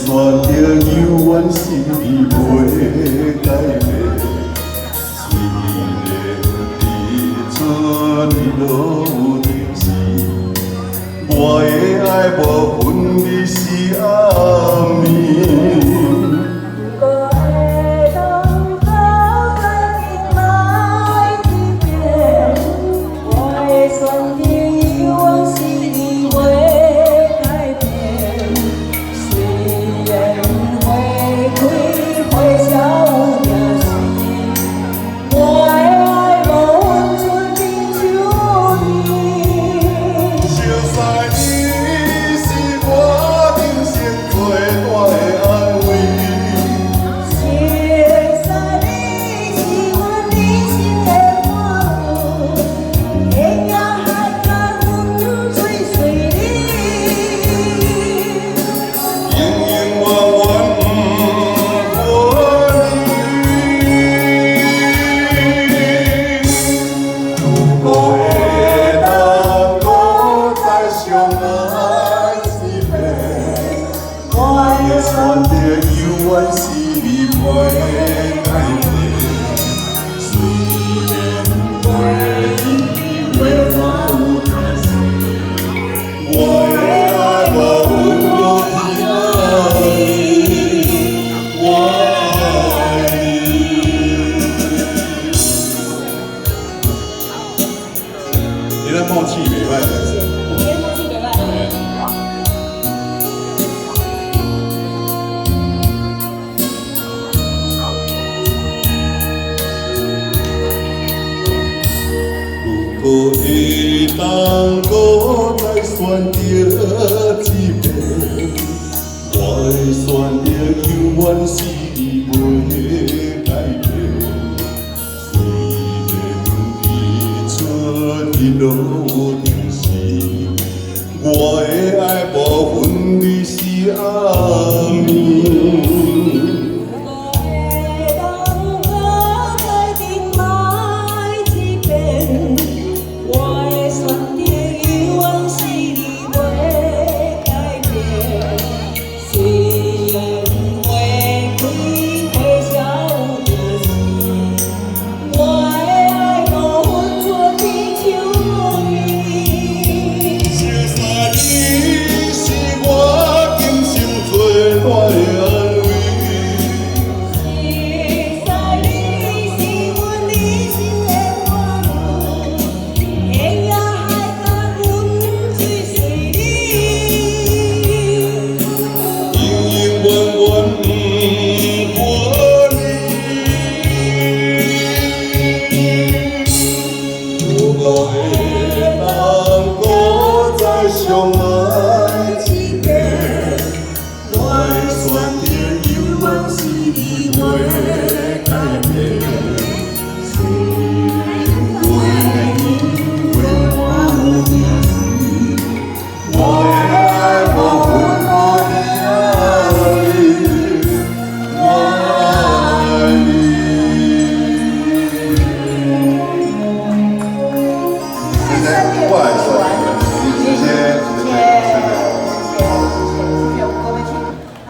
选择犹原是你袂改变，虽然日出日落有定时，我的爱无分日时暗暝。选择犹原是你袂改变，虽然回忆会换有定时，我的爱无分天暗日，我爱你。你咱默契袂歹。如果会冻擱再选择一遍，我的选择犹原是你袂改变。虽然日出日落有定时，我的爱无分日时暗暝。相爱一遍，我的选择犹原是你袂改变。虽然回忆会换有定时，我的爱无分天日，我爱你。现在我。